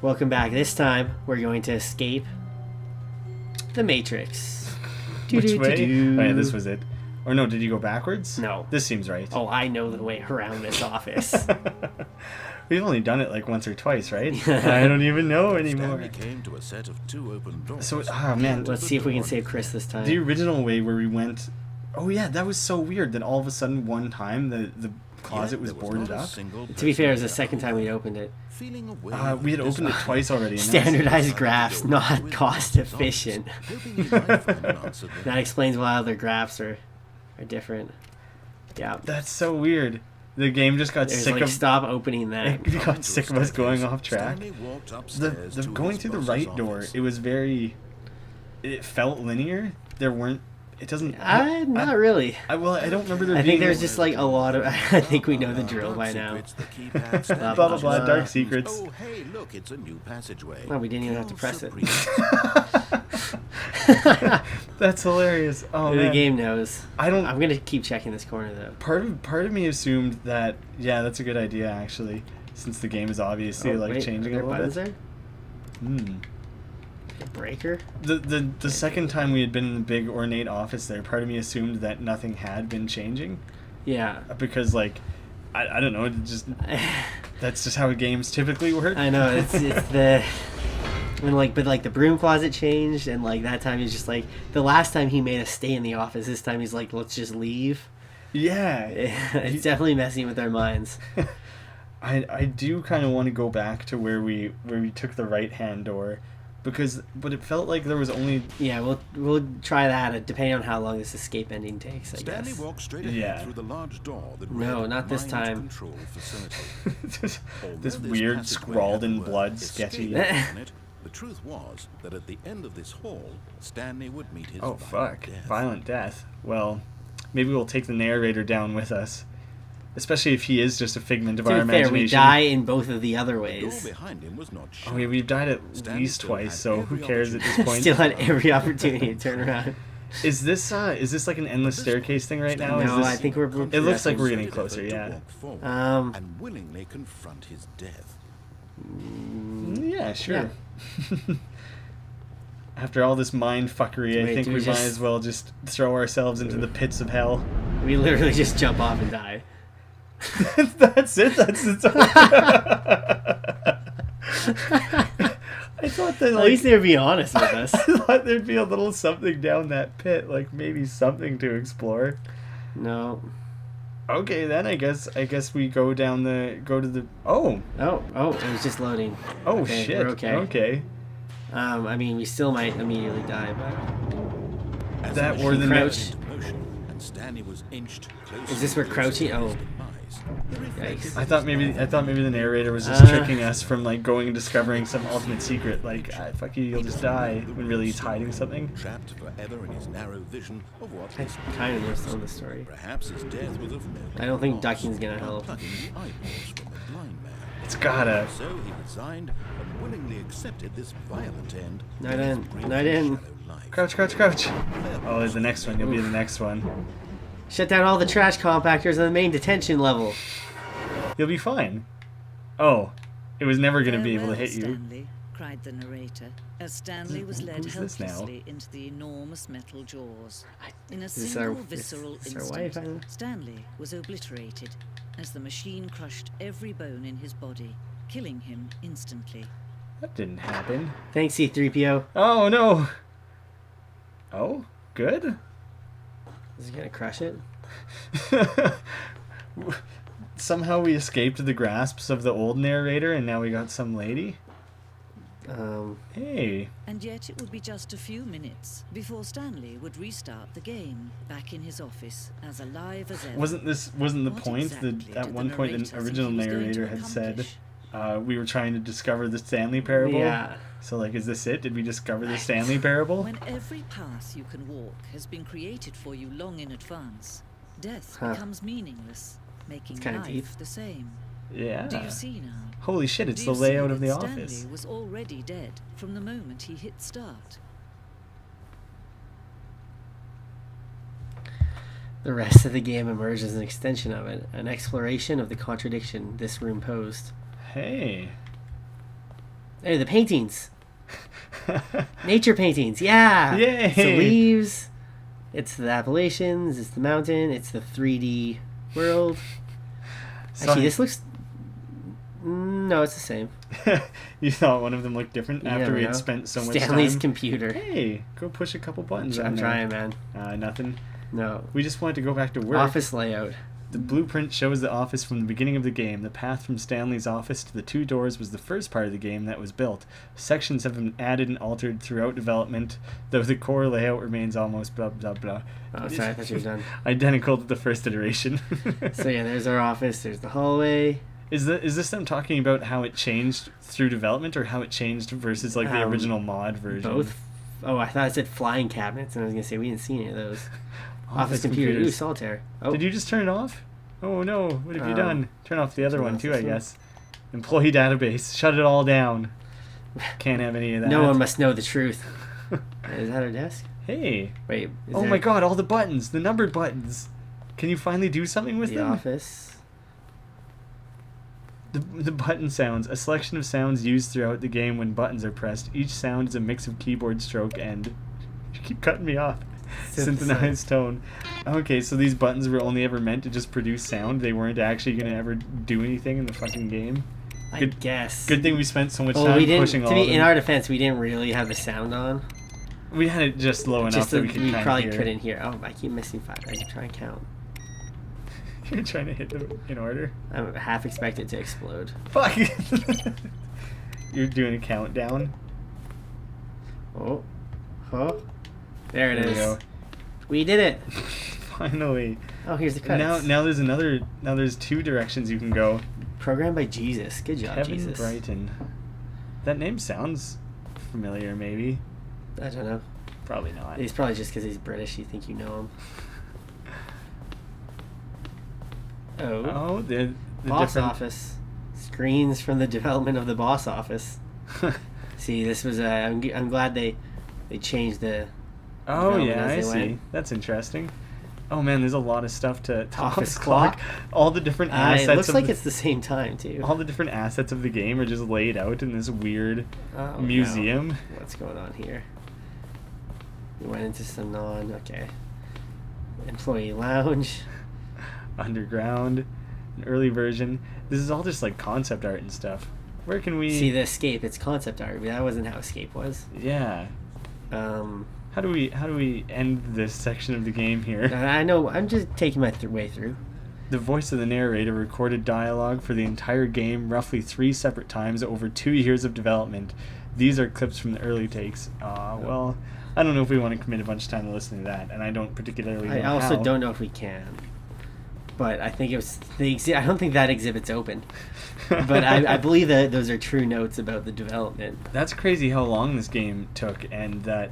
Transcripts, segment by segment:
Welcome back. This time, we're going to escape the Matrix. Which way? Oh, yeah, this was it. Or no, did you go backwards? No. This seems right. Oh, I know the way around this office. We've only done it like once or twice, right? I don't even know anymore. Stanley came to a set of two open doors. So, man. Let's see if we can save Chris this time. The original way where we went... Oh, yeah, that was so weird that all of a sudden one time the closet was boarded up. To be fair, it was the second time we opened it. We had opened it twice already. Standardized graphs, not cost efficient. That explains why other graphs are different. Yeah. That's so weird. The game just got sick like, of... Stop opening that. It got sick of us going off track. The going through the right door, it was very... It felt linear. There weren't... It doesn't... Not really. I don't remember there being... I think there's just like a lot of... I think we know the drill by now. Blah, blah, blah, dark secrets. Oh, hey, look, it's a new passageway. No, we didn't even have to press it. That's hilarious. Oh, the man. game knows. I'm going to keep checking this corner, though. Part of me assumed that, yeah, that's a good idea, actually, since the game is obviously, changing a little bit. There? A breaker? The second time we had been in the big ornate office there, part of me assumed that nothing had been changing. Yeah. Because, I don't know, that's just how games typically work. I know, it's the... And but the broom closet changed, and that time he's just the last time he made us stay in the office. This time he's like, let's just leave. Yeah, it's definitely messing with our minds. I do kind of want to go back to where we took the right hand door, but it felt like there was only... Yeah, we'll try that depending on how long this escape ending takes. I guess. Stanley walked straight ahead through the large door that no, not this time. This weird scrawled in blood, sketchy. The truth was that at the end of this hall, Stanley would meet his violent death. Well, maybe we'll take the narrator down with us, especially if he is just a figment of our imagination. Fair, we die in both of the other ways. The door behind him was not shut. Oh, yeah, we've died at least twice, so who cares at this point? Still had every opportunity to turn around. Is this like an endless staircase thing right now? No, I think we're... It looks like we're getting closer, yeah. And willingly confront his death. Yeah, sure. Yeah. After all this mind fuckery, I think we might as well just throw ourselves into the pits of hell. We literally just jump off and die. That's it? That's it? I thought that, at least they would be honest with us. I thought there'd be a little something down that pit, maybe something to explore. No. Okay, then I guess we go to the... Oh, it was just loading. Oh, okay, shit. We're okay. Okay. I mean, we still might immediately die, but... That or the crouch. Is this where crouching? Oh. Yikes. I thought maybe the narrator was just tricking us from going and discovering some ultimate secret, fuck you, you'll just die, when really he's hiding something. Trapped forever in his narrow vision of what I kind of know the story. Perhaps his death was of no... I don't think ducking's gonna help. It's gotta. So he resigned and willingly accepted this violent end. Not in. Crouch. Oh, there's the next one. You'll be the next one. Shut down all the trash compactors on the main detention level. You'll be fine. Oh, it was never going to be able to hit you. Stanley, cried the narrator, as Stanley was led helplessly into the enormous metal jaws. In a single visceral instant, Stanley was obliterated as the machine crushed every bone in his body, killing him instantly. That didn't happen. Thanks, C-3PO. Oh, no. Oh, good. Is he gonna crush it? Somehow we escaped the grasps of the old narrator, and now we got some lady. Hey. And yet it would be just a few minutes before Stanley would restart the game, back in his office, as alive as ever. Wasn't the point that at one point the original narrator had said we were trying to discover the Stanley Parable? Yeah. So, is this it? Did we discover the Stanley Parable? When every path you can walk has been created for you long in advance, death becomes meaningless, making life deep. the same. Yeah. Do you see now? Holy shit, it's the layout of the office. Stanley was already dead from the moment he hit start. The rest of the game emerged as an extension of it, an exploration of the contradiction this room posed. Hey. Hey, the paintings. Nature paintings, yeah. Yay. It's the leaves. It's the Appalachians. It's the mountain. It's the 3D world. Actually, this looks... No, it's the same. You thought one of them looked different after we had spent so much time? Stanley's computer. Hey, go push a couple buttons. I'm trying, man. Nothing. No. We just wanted to go back to work. Office layout. The blueprint shows the office from the beginning of the game. The path from Stanley's office to the 2 doors was the first part of the game that was built. Sections have been added and altered throughout development, though the core layout remains almost blah blah blah. Oh, sorry, I thought you were done. Identical to the first iteration. So yeah, there's our office. There's the hallway. Is this them talking about how it changed through development, or how it changed versus like the original mod version? Both. Oh, I thought it said flying cabinets, and I was gonna say we didn't see any of those. Office computer. Ooh, solitaire. Oh. Did you just turn it off? Oh no, what have you done? Turn off the other one too, I guess. Employee database. Shut it all down. Can't have any of that. No one must know the truth. Is that our desk? Hey. Wait. Oh my god, all the buttons. The numbered buttons. Can you finally do something with them? The office. The button sounds. A selection of sounds used throughout the game when buttons are pressed. Each sound is a mix of keyboard stroke and... You keep cutting me off. Synthesized tone. Okay, so these buttons were only ever meant to just produce sound. They weren't actually going to ever do anything in the fucking game. I guess. Good thing we spent so much time pushing all of them. In our defense, we didn't really have the sound on. We had it just low enough that we could kind of probably hear. couldn't hear. Oh, I keep missing 5. I can try and count. You're trying to hit them in order? I'm half expected to explode. Fuck! You're doing a countdown? Oh. Huh? There it is. We go. We did it. Finally. Oh, here's the credits. Now there's 2 directions you can go. Programmed by Jesus. Good job, Kevin Jesus. Brighton. That name sounds familiar, maybe. I don't know. Probably not. He's probably just because he's British. You think you know him. Oh, the boss office. Screens from the development of the boss office. See, this was I'm glad they changed the... Oh yeah, I see. That's interesting. Oh man, there's a lot of stuff to office clock. All the different assets. It looks like it's the same time too. All the different assets of the game are just laid out in this weird museum. No. What's going on here? We went into some okay. Employee lounge. Underground, an early version. This is all just like concept art and stuff. Where can we see the escape? It's concept art. That wasn't how escape was. Yeah. How do we end this section of the game here? I know. I'm just taking my way through. The voice of the narrator recorded dialogue for the entire game roughly 3 separate times over 2 years of development. These are clips from the early takes. Well, I don't know if we want to commit a bunch of time to listening to that, and I don't particularly know I also how. don't know if we can. But I think it was I don't think that exhibit's open. But I believe that those are true notes about the development. That's crazy how long this game took, and that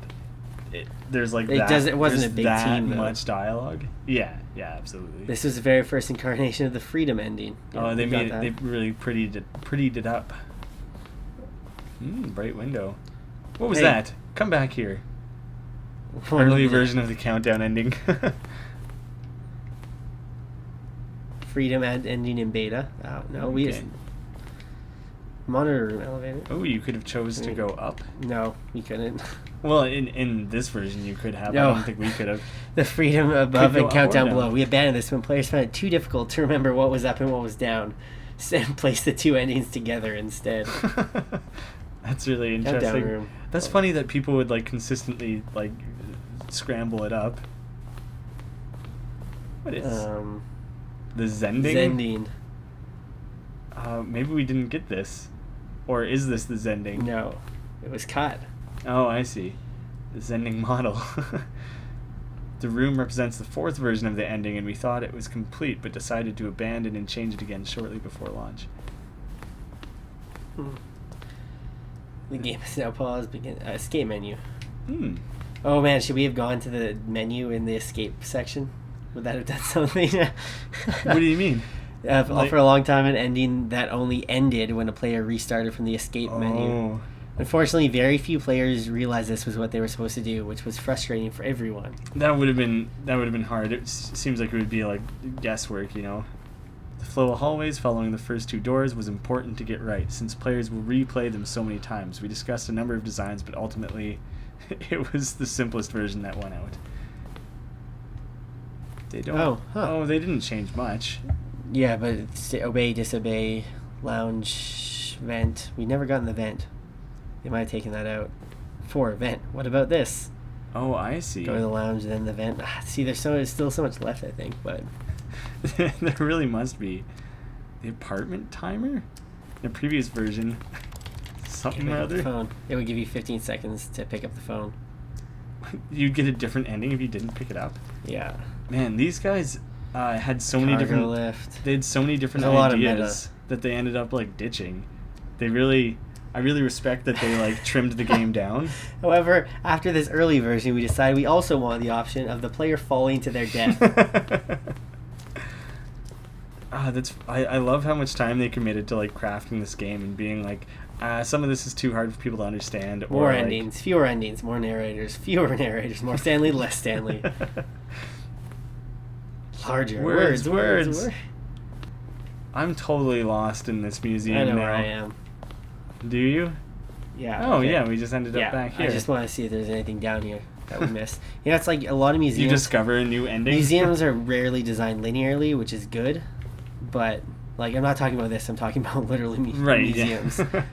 there's like it wasn't a big that team, much dialogue. Yeah, absolutely. This was the very first incarnation of the freedom ending. Yeah, they made it. They really prettied it up. Bright window. What was that? Come back here. Early version of the countdown ending. Freedom ending in beta. Oh no, we just monitor room elevator. Oh, you could have chose to go up. No, we couldn't. Well, in this version you could have. No. I don't think we could have. The freedom above and countdown below. We abandoned this when players found it too difficult to remember what was up and what was down. And placed the 2 endings together instead. That's really interesting. Countdown room. That's funny that people would like consistently like scramble it up. What is the Zending? Zending. Maybe we didn't get this. Or is this the Zending? No. It was cut. Oh, I see. The Zending model. The room represents the 4th version of the ending, and we thought it was complete, but decided to abandon and change it again shortly before launch. The game is now paused. Escape menu. Oh man, should we have gone to the menu in the escape section? Would that have done something? What do you mean? For a long time, an ending that only ended when a player restarted from the escape menu. Unfortunately, very few players realized this was what they were supposed to do, which was frustrating for everyone. That would have been hard. It seems like it would be like guesswork, you know. The flow of hallways following the first 2 doors was important to get right, since players will replay them so many times. We discussed a number of designs, but ultimately it was the simplest version that won out. They don't. Oh, they didn't change much. Yeah, but it's obey, disobey, lounge, vent. We never got in the vent. They might have taken that out. 4, vent. What about this? Oh, I see. Go to the lounge, then the vent. See, there's still so much left, I think, but... There really must be. The apartment timer? In the previous version, something or other. Phone. It would give you 15 seconds to pick up the phone. You'd get a different ending if you didn't pick it up? Yeah. Man, these guys had so many different... lift. They had so many different There's a lot of ideas that they ended up, like, ditching. They really... I really respect that they, like, trimmed the game down. However, after this early version, we decided we also wanted the option of the player falling to their death. I love how much time they committed to, like, crafting this game and being like, some of this is too hard for people to understand. More endings, fewer endings, more narrators, fewer narrators, more Stanley, less Stanley. Larger words. I'm totally lost in this museum now. I know where I am. Do you? Yeah. Oh, okay. Yeah, we just ended up back here. I just want to see if there's anything down here that we missed. You know, it's like a lot of museums... You discover a new ending? Museums are rarely designed linearly, which is good, but, like, I'm not talking about this, I'm talking about literally museums. Yeah.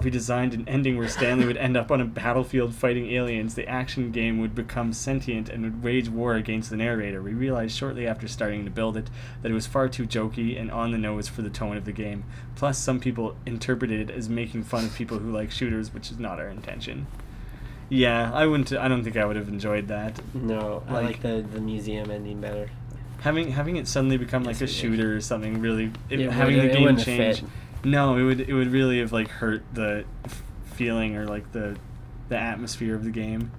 We designed an ending where Stanley would end up on a battlefield fighting aliens. The action game would become sentient and would wage war against the narrator. We realized shortly after starting to build it that it was far too jokey and on the nose for the tone of the game. Plus, some people interpreted it as making fun of people who like shooters, which is not our intention. Yeah, I don't think I would have enjoyed that. No, I like the museum ending better. Having it suddenly become like a shooter or something really... having the game change... No, it would really have like hurt the feeling or like the atmosphere of the game.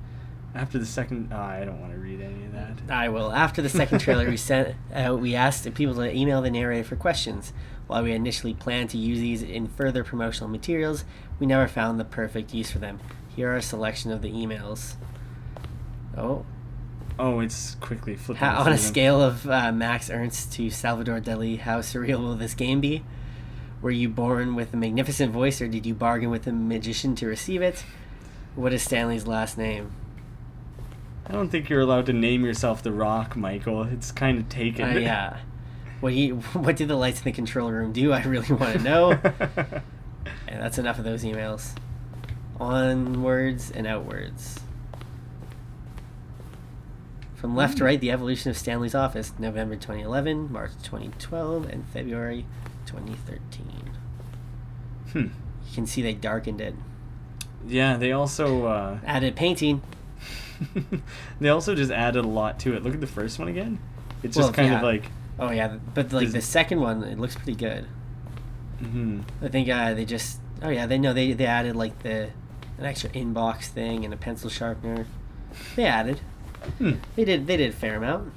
After the second, I don't want to read any of that. I will. After the second trailer, we asked people to email the narrator for questions. While we initially planned to use these in further promotional materials, we never found the perfect use for them. Here are a selection of the emails. Oh, it's quickly flipping. On a scale of Max Ernst to Salvador Dali, how surreal will this game be? Were you born with a magnificent voice, or did you bargain with a magician to receive it? What is Stanley's last name? I don't think you're allowed to name yourself The Rock, Michael. It's kind of taken. Yeah. What did the lights in the control room do? I really want to know. And that's enough of those emails. Onwards and outwards. From left to right, the evolution of Stanley's office. November 2011, March 2012, and February 2013. You can see they darkened it. Yeah, they also added painting. They also just added a lot to it. Look at the first one again. It's just kind of like... Oh yeah, but like the second one, it looks pretty good. Mm-hmm. I think they just... Oh yeah, they added like an extra inbox thing and a pencil sharpener. They added. They did a fair amount.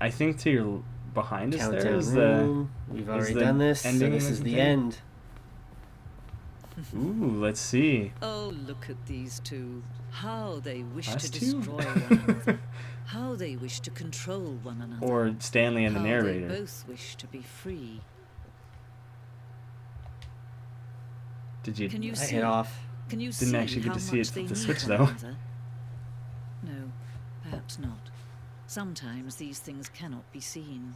I think to your behind us Countdown there is room. We've already done this, so this is the end. Ooh, let's see. Oh, look at these two. How they wish to destroy one another. How they wish to control one another. Or Stanley and the narrator. They both wish to be free. Did you? Can you I see? hit off. Can you Didn't see actually get how to see much it they flip the need switch, one though. another? No, perhaps not. Sometimes these things cannot be seen.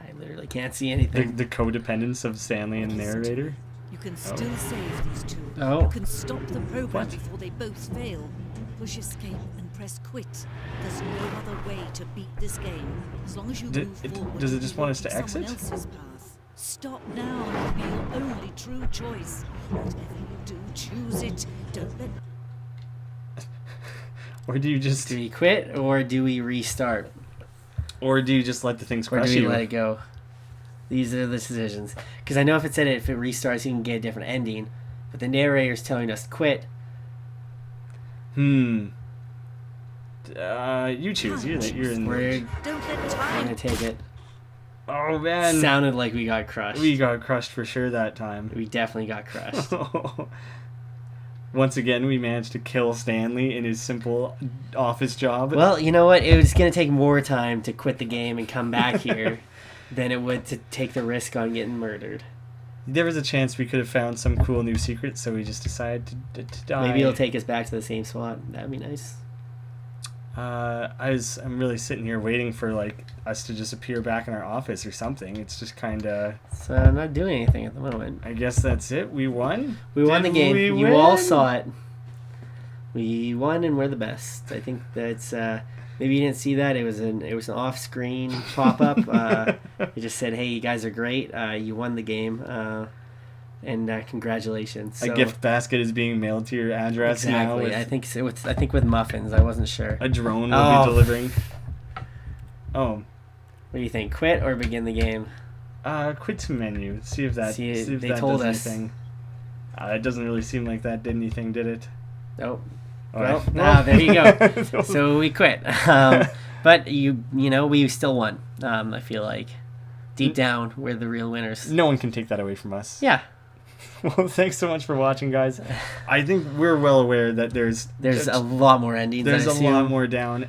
I literally can't see anything. The codependence of Stanley and the narrator. You can still save these two. Oh. You can stop the program before they both fail. Push escape and press quit. There's no other way to beat this game. As long as you move forward. Does it just want us to someone exit? else's path. Stop now and it'll be your only true choice. Whatever you do, choose it. Don't let... Or do you just... Do we quit, or do we restart? Or do you just let the things crush you? Or do we you? let it go? These are the decisions. Because I know if it restarts, you can get a different ending. But the narrator's telling us to quit. You choose. You're in. We're gonna take it. Oh man! Sounded like we got crushed. We got crushed for sure that time. We definitely got crushed. Once again, we managed to kill Stanley in his simple office job. Well, you know what? It was gonna take more time to quit the game and come back here. than it would to take the risk on getting murdered. There was a chance we could have found some cool new secret, so we just decided to die. Maybe it'll take us back to the same spot. That'd be nice. I'm really sitting here waiting for like us to just appear back in our office or something. It's just kind of. So I'm not doing anything at the moment. I guess that's it. We won. We won the game. You You all saw it. We won, and we're the best. I think that's. Maybe you didn't see that. It was an off-screen pop-up. It just said, "Hey, you guys are great. You won the game." And congratulations. So, a gift basket is being mailed to your address now. Exactly. I think so. I think with muffins. I wasn't sure. A drone will be delivering. Oh. What do you think? Quit or begin the game? Quit to menu. See if that. See if they that told does us. Anything. It doesn't really seem like that did anything, did it? Nope. Oh, well, there you go. So we quit. But you know, we still won. I feel like deep down we're the real winners. No one can take that away from us. Yeah. Well, thanks so much for watching, guys. I think we're well aware that there's a lot more endings. There's a lot more down.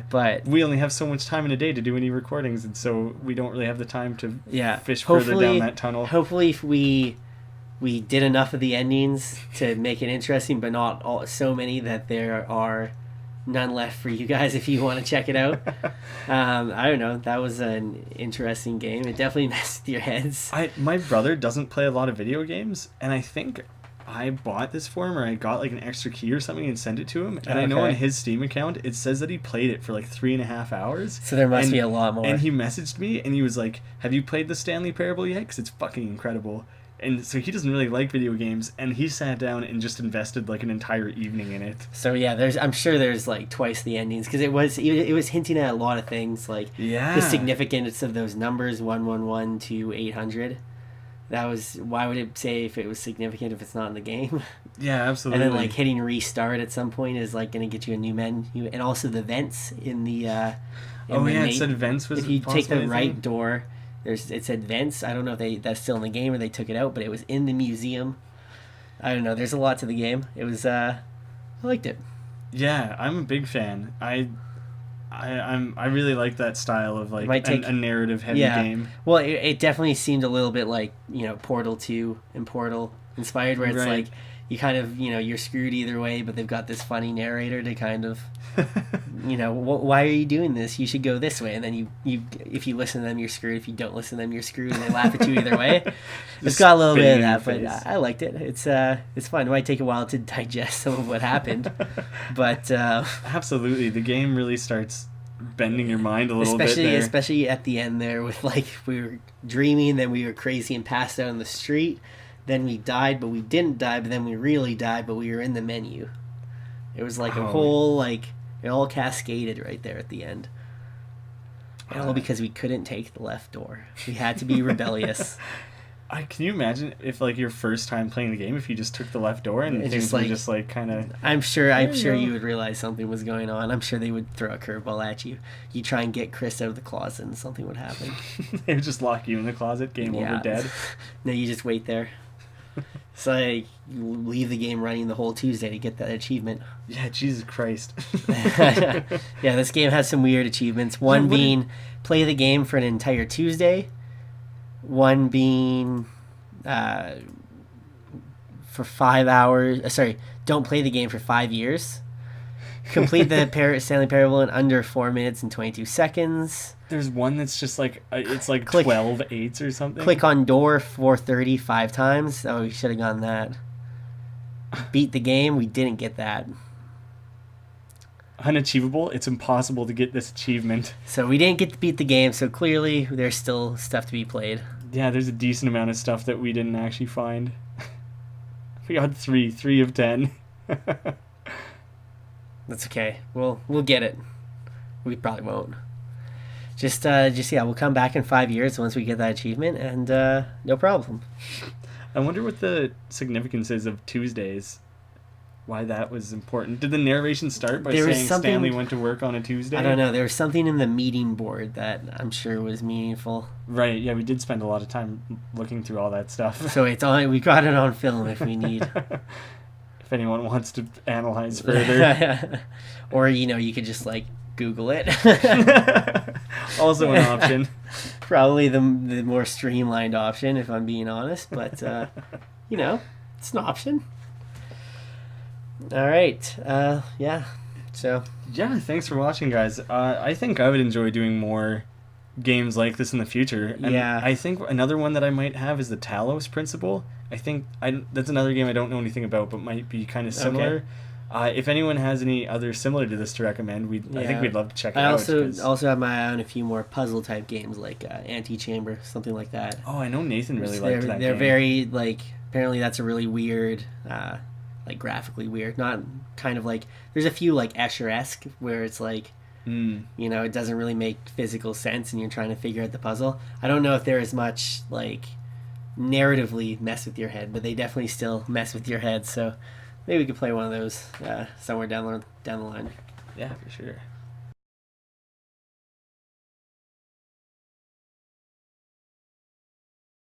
But we only have so much time in a day to do any recordings, and so we don't really have the time to fish hopefully, further down that tunnel. Hopefully, if we did enough of the endings to make it interesting, but not so many that there are none left for you guys if you want to check it out. I don't know. That was an interesting game. It definitely messed with your heads. My brother doesn't play a lot of video games, and I think I bought this for him, or I got like an extra key or something and sent it to him. And I know on his Steam account it says that he played it for like 3.5 hours. So there must be a lot more. And he messaged me and he was like, "Have you played the Stanley Parable yet? Because it's fucking incredible." And so he doesn't really like video games, and he sat down and just invested like an entire evening in it. So yeah, I'm sure there's like twice the endings, because it was hinting at a lot of things, like the significance of those numbers 111 to 800. That was, why would it say if it was significant if it's not in the game? Yeah, absolutely. And then like hitting restart at some point is like going to get you a new menu, and also the vents in the. It said vents was. If you take the right door. It said vents. I don't know if that's still in the game or they took it out, but it was in the museum. I don't know. There's a lot to the game. It was. I liked it. Yeah, I'm a big fan. I really like that style of like a narrative heavy game. Well, it definitely seemed a little bit like Portal 2 and Portal inspired, where it's like you kind of you're screwed either way, but they've got this funny narrator to kind of. Why are you doing this? You should go this way, and then you if you listen to them, you're screwed. If you don't listen to them, you're screwed, and they laugh at you either way. It's got a little bit of that, but I liked it. It's fun. It might take a while to digest some of what happened, but absolutely, the game really starts bending your mind a little bit there. Especially at the end there, with like we were dreaming, then we were crazy and passed out on the street, then we died, but we didn't die, but then we really died, but we were in the menu. It was like a whole like. It all cascaded right there at the end. And all because we couldn't take the left door. We had to be rebellious. Can you imagine if like your first time playing the game, if you just took the left door and things were just like kind of... I'm sure you would realize something was going on. I'm sure they would throw a curveball at you. You try and get Chris out of the closet and something would happen. They would just lock you in the closet, game over, dead. No, you just wait there. So you leave the game running the whole Tuesday to get that achievement. Yeah, Jesus Christ. Yeah, this game has some weird achievements. One being play the game for an entire Tuesday. One being for 5 hours. Don't play the game for 5 years. Complete the Stanley Parable in under 4 minutes and 22 seconds. There's one that's just like, it's like 12 eights or something. Click on door 430 5 times. Oh, we should have gone that. Beat the game. We didn't get that. Unachievable. It's impossible to get this achievement. So we didn't get to beat the game, so clearly there's still stuff to be played. Yeah, there's a decent amount of stuff that we didn't actually find. We got 3 of 10. That's okay. We'll get it. We probably won't. Just we'll come back in 5 years once we get that achievement, and no problem. I wonder what the significance is of Tuesdays. Why that was important. Did the narration start by saying Stanley went to work on a Tuesday? I don't know. There was something in the meeting board that I'm sure was meaningful. Right. Yeah, we did spend a lot of time looking through all that stuff. So we got it on film if we need. If anyone wants to analyze further. Or you could just like Google it. Also an option. probably the more streamlined option, if I'm being honest. But you know, it's an option. All right. Yeah. So. Yeah. Thanks for watching, guys. I think I would enjoy doing more games like this in the future. And yeah. I think another one that I might have is the Talos Principle. I think that's another game I don't know anything about, but might be kind of similar. Okay. If anyone has any other similar to this to recommend, I think we'd love to check it out. I also have my eye on a few more puzzle type games like Antechamber, something like that. Oh, I know Nathan really liked that game. They're very apparently that's a really weird, graphically weird. Not kind of like there's a few like Escher-esque where it's like. You know, it doesn't really make physical sense and you're trying to figure out the puzzle. I don't know if they're as much narratively mess with your head, but they definitely still mess with your head, so maybe we could play one of those somewhere down the line. Yeah, for sure.